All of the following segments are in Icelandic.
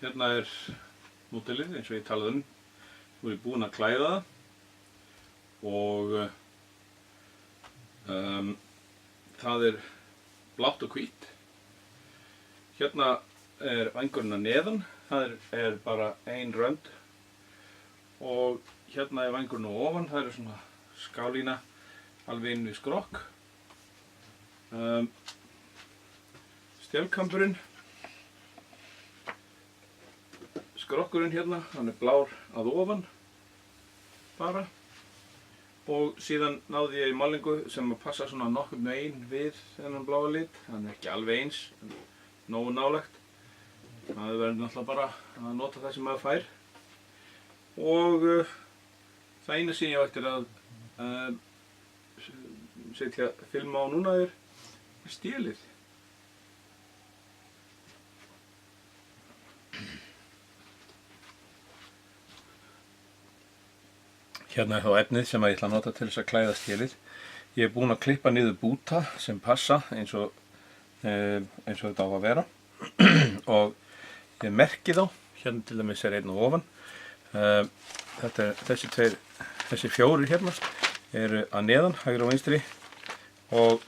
Hérna módelið eins og ég talaði Nú ég búinn að klæða það og það blátt og hvítt. Hérna vængurinn að neðan, það bara ein rönd og hérna vængurinn á ofan, það svona skálína alveg inn við skrokk. Stélkamburinn, skrokkurinn hérna, hann blár að ofan bara og síðan náði ég í málingu sem að passa svona nokkurn veginn við þennan bláa lit. Hann ekki alveg eins, en nógu nálægt. Það verður náttúrulega bara að nota það sem maður fær. Og það eina sem ég á eftir að setja film á núna stélið. Hérna þá efnið sem ég ætla að nota til þess að klæða stélið. Ég búinn að klippa niður búta sem passa eins og þetta á að vera og ég merki þá. Hérna til dæmis einn og ofan. Þessi fjórir hérna eru að neðan, hægri og vinstri og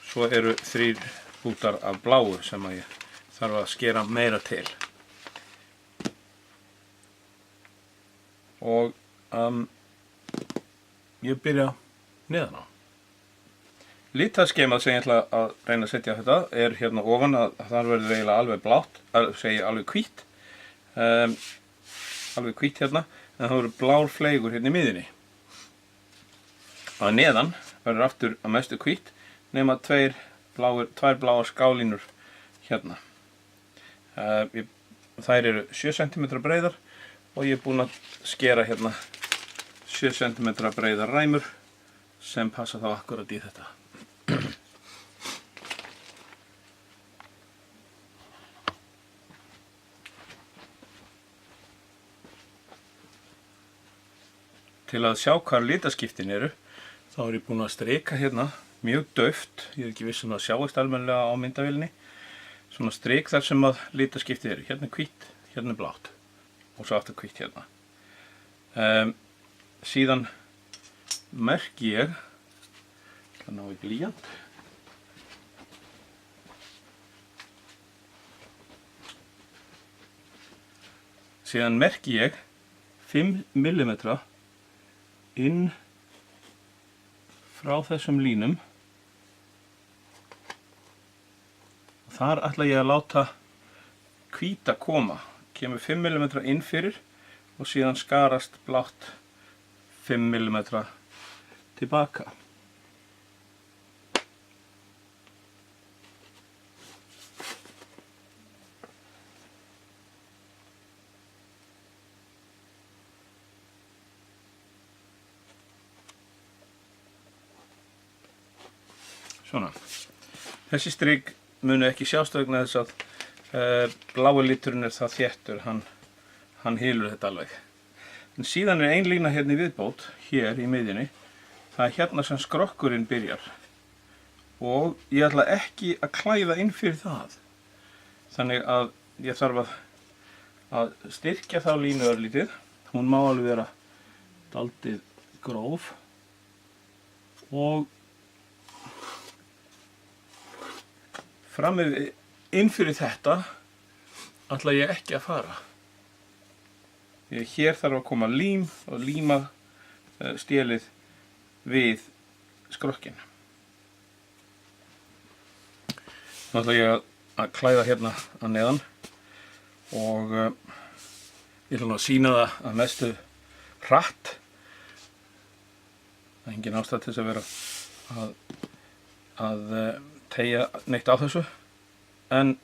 svo eru 3 bútar af bláu sem að ég þarf að skera meira til. Og ég byrja neðan á. Litaskemað sem ég ætla að reyna að setja þetta hérna ofan að þar verður eiginlega alveg blátt, alveg hvítt. Alveg hvítt hérna, en það verður blár fleigur hérna í miðjunni. Að neðan verður aftur að mestu hvítt, nema 2 bláar skálínur hérna. Þær eru 7 cm breiðar og ég búinn að skera hérna 7 cm breiðar ræmur sem passa þá akkurat í þetta. Til að sjá hvar litaskiptin eru, þá ég búinn að strika hérna mjög dauft, ég ekki viss að sjáist almennilega á myndavélinni, svona strik þar sem að litaskipti eru. Hérna hvítt, hérna blátt og svo aftur hvítt hérna. Síðan merki ég, það ná í blýant. Síðan merki ég 5 mm inn frá þessum línum. Þar ætla ég að láta hvíta koma. Kemur 5 mm inn fyrir og síðan skarast blátt 5 mm tilbaka. Svona. Þessi strik munu ekki sjást vegna þess að blái liturinn það þéttur, hann hylur þetta alveg. En síðan ein lína hérna í viðbót, hér í miðjunni. Það hérna sem skrokkurinn byrjar. Og ég ætla ekki að klæða inn fyrir það. Þannig að ég þarf að styrkja þá línu örlítið. Hún má alveg vera dálítið gróf. Og framið inn fyrir þetta ætla ég ekki að fara. Hér þarf að koma lím og líma stélið við skrokkinn. Þá ætla ég að klæða hérna að neðan og ég ætla að sýna það að mestu hratt. Það engin ástæða til þess að vera að teygja neitt á þessu. En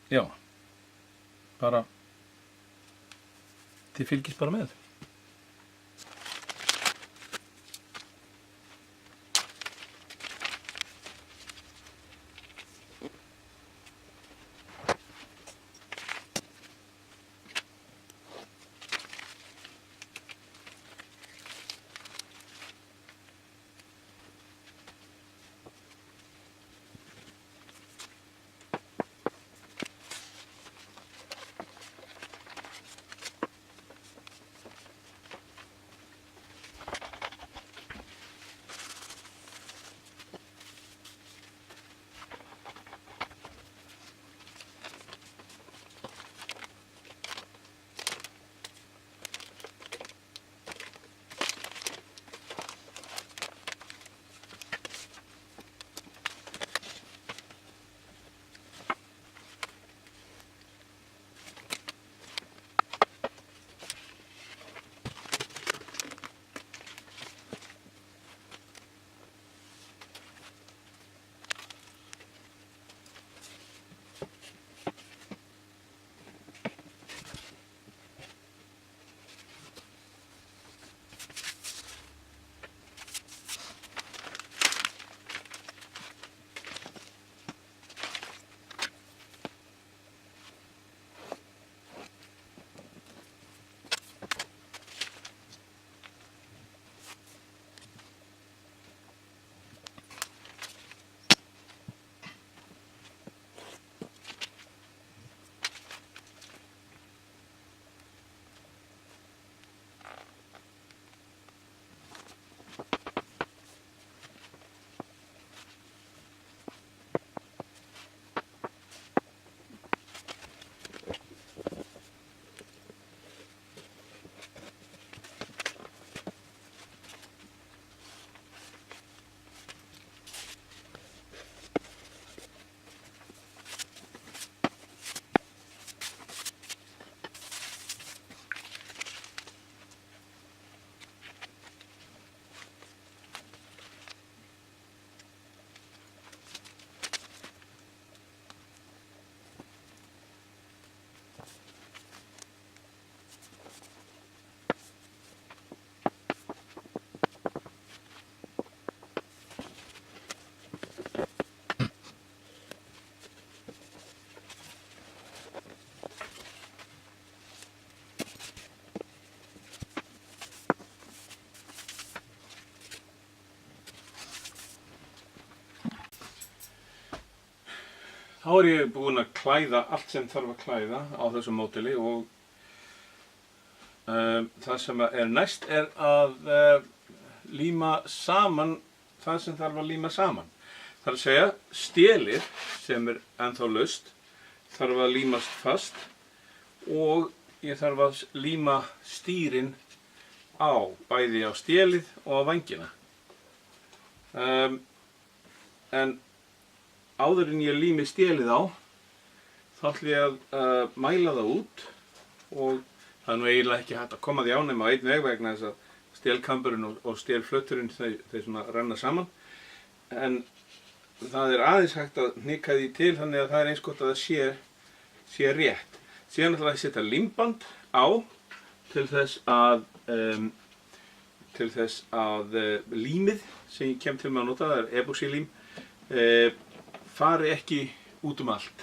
já. Bara þið fylgist bara með. Þá er ég búinn að klæða allt sem þarf að klæða á þessu módeli og það sem er næst er að líma saman það sem þarf að líma saman. Það er að segja, stélið sem er ennþá laust þarf að límast fast og ég þarf að líma stýrin bæði á stélið og á vængina. En áður en ég lími stélið á, þá ætla ég að mæla það út og það er nú eiginlega ekki hægt að koma því á nema á einn veg vegna þess að stélkamburinn og stélflöturinn þeir svona renna saman. En það er aðeins hægt að hnika því til þannig að það er eins gott að það sé rétt. Síðan ætla ég að setja límband á til þess að límið sem ég kem til með að nota, það er epoxylím, fari ekki út um allt.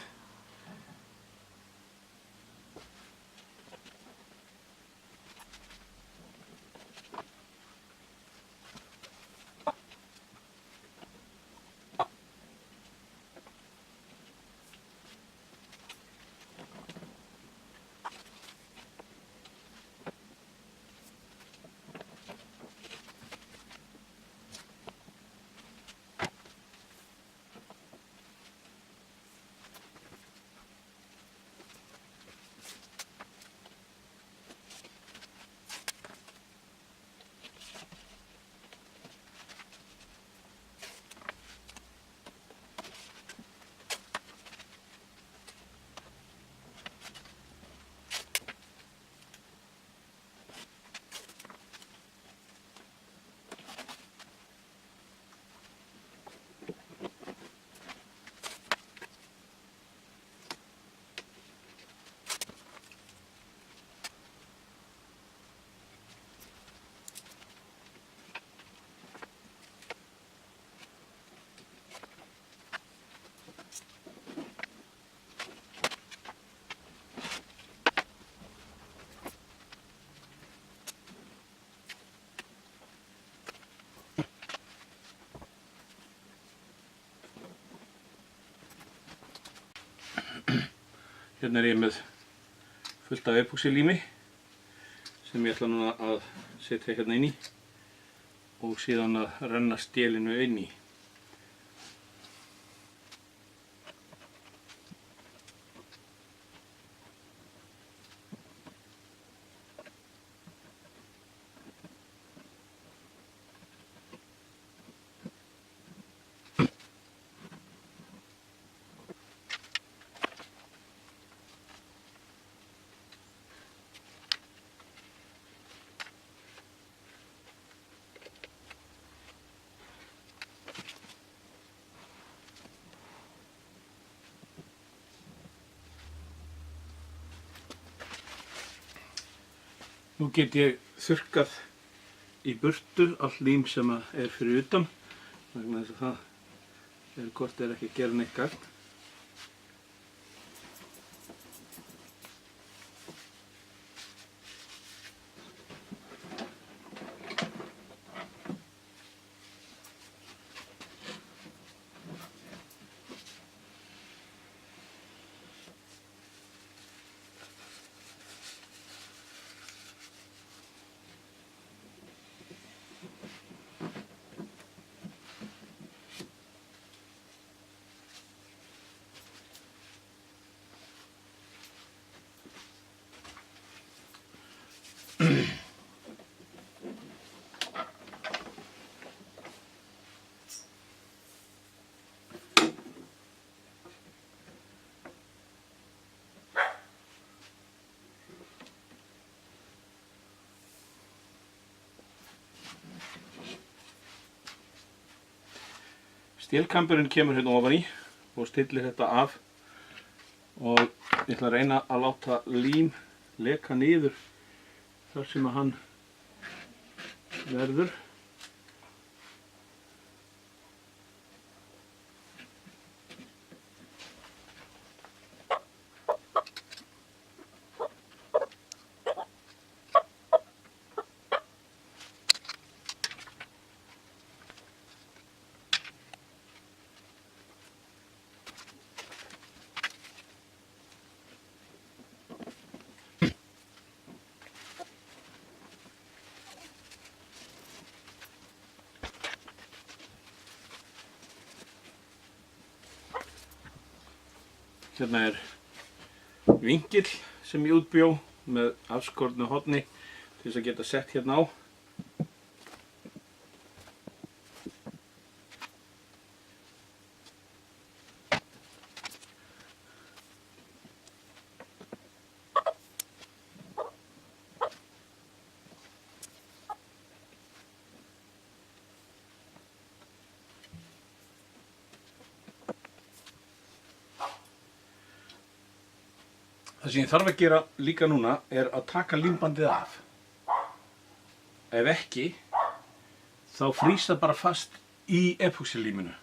Hérna er ég með fullt af epoxylími sem ég ætla núna að setja hérna inn í og síðan að renna stélinu inn í. Nú get ég þurrkað í burtu allt lím sem er fyrir utan vegna þess að það hvort er ekki að gera neitt gagn. Stélkamburinn kemur hérna ofan í og stillir þetta af og ég ætla að reyna að láta lím leka niður þar sem að hann verður. Hérna er vingill sem ég útbjó með afskornu horni til þess að geta sett hérna á. Það sem ég þarf að gera líka núna er að taka límbandið af. Ef ekki, þá frýs það bara fast í epóxylíminu.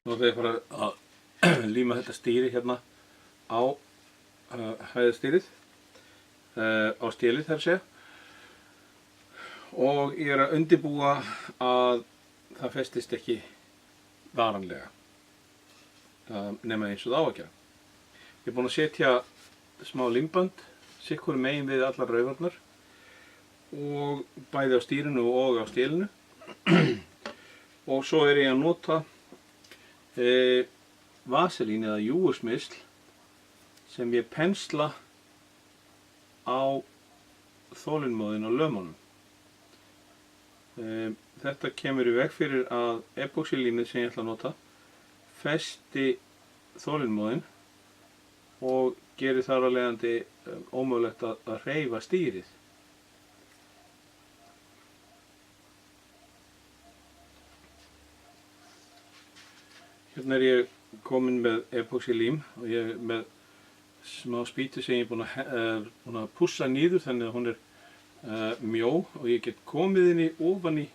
Nú ætla ég að fara að líma þetta stýri hérna á hæðastýrið, á stélið þar að segja. Og ég er að undirbúa að það festist ekki varanlega, nema eins og það á að gera. Ég er búinn að setja smá límbönd, sikkur megin við allar raufarnar, og bæði á stýrinu og á stélinu. Og svo er ég að nota vaselín eða júgursmyrsl sem ég pensla á þolinmóðin á lömunum. Þetta kemur í veg fyrir að epóxylínið sem ég ætla að nota festi þolinmóðin og gerir þar af leiðandi ómögulegt að hreyfa stýrið. Hérna er ég kominn með epóxylím og ég er með smá spýtu sem ég er búinn að pússa niður þannig að hún er mjó og ég get komið henni ofan í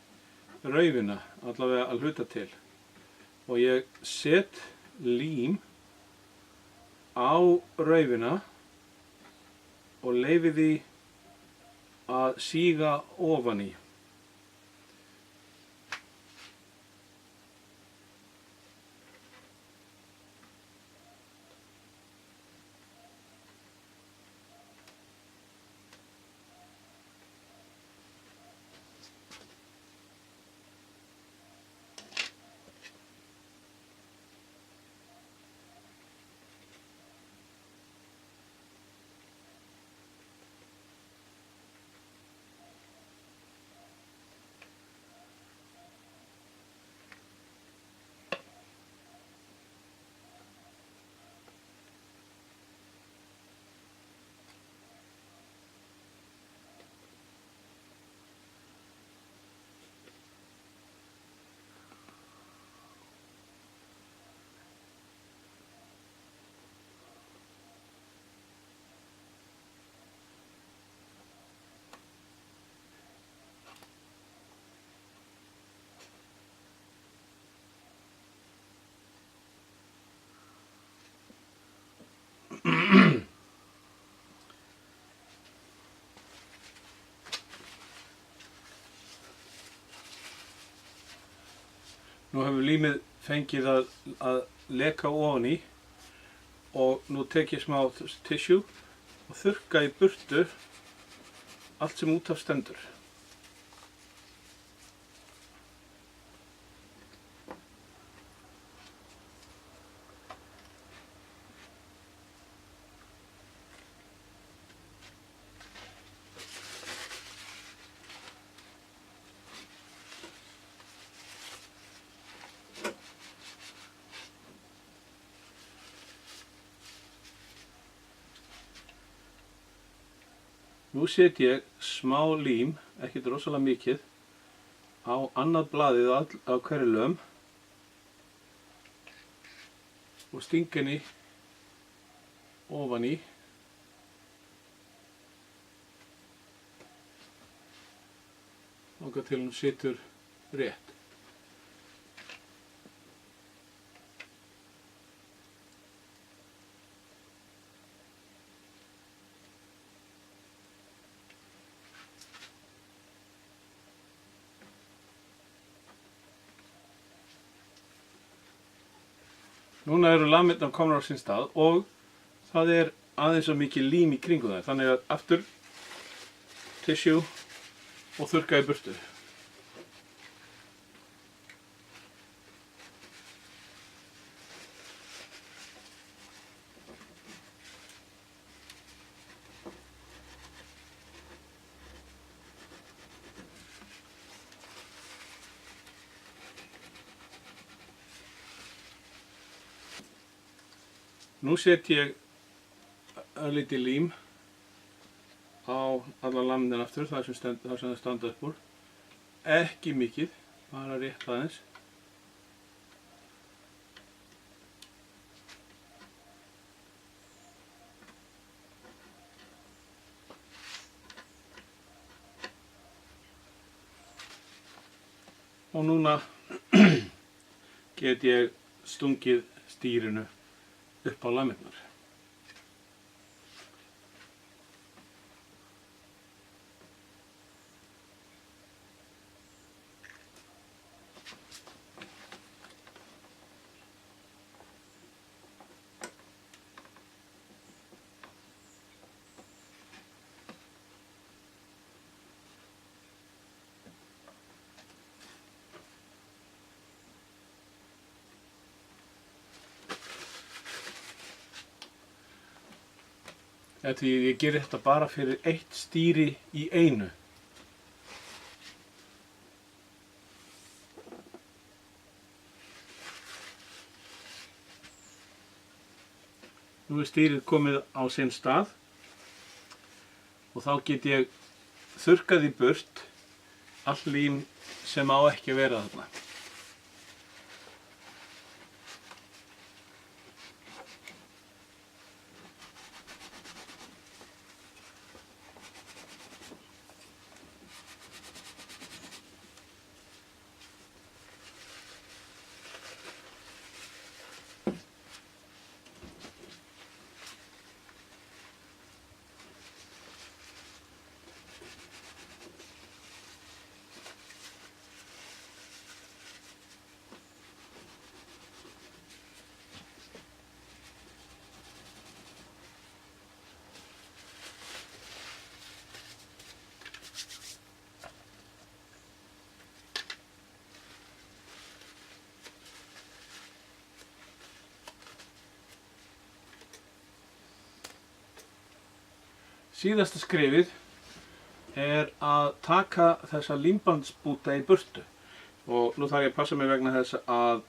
raufina, allavega að hluta til. Og ég set lím á raufina og leyfi því að síga ofan í. Nú hefur límið fengið að leka ofan í og nú tek ég smá tissue og þurrka í burtu allt sem út af stendur. Nú set ég smá lím, ekkert rosalega mikið, á annað blaðið á hverri löm og sting henni ofan í. Þangað til hún situr rétt. Núna eru lamirnar komnar á sinn stað og það er aðeins of mikið lím í kringum þær, þannig að aftur tissue og þurrka í burtu. Nú set ég örlítið lím á alla lamirnar aftur, þar sem það standa upp úr. Ekki mikið, bara rétt aðeins. Og núna get ég stungið stýrinu upp á lamirnar. Því ég geri þetta bara fyrir eitt stýri í einu. Nú er stýrið komið á sinn stað og þá get ég þurrkað í burt all lím sem á ekki að vera þarna. Síðasta skrefið er að taka þessa límbandsbúta í burtu og nú þarf ég að passa mig vegna þess að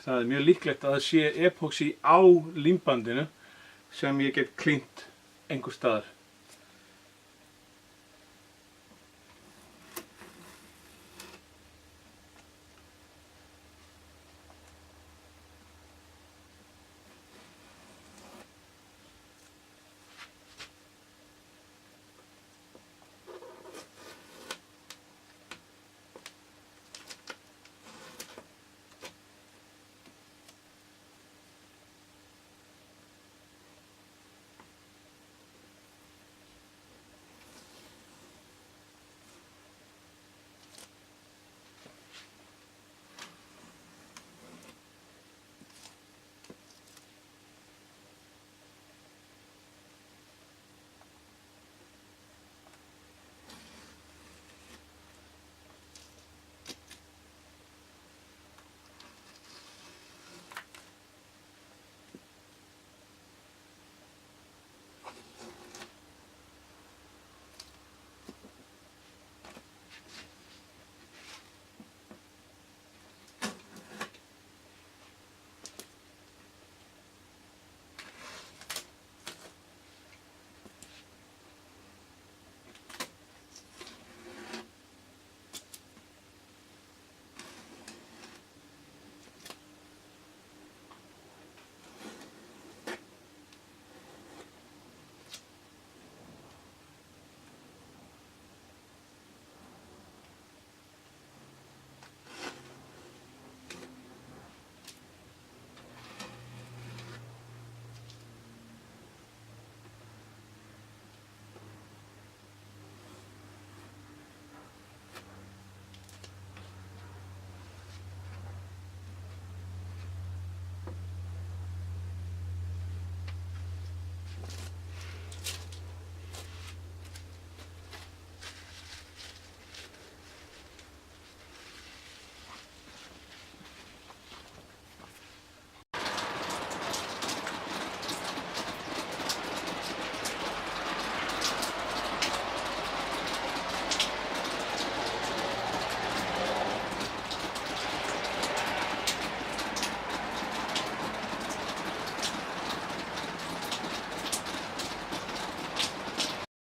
það er mjög líklegt að það sé epoxy á límbandinu sem ég get klínt einhvers staðar.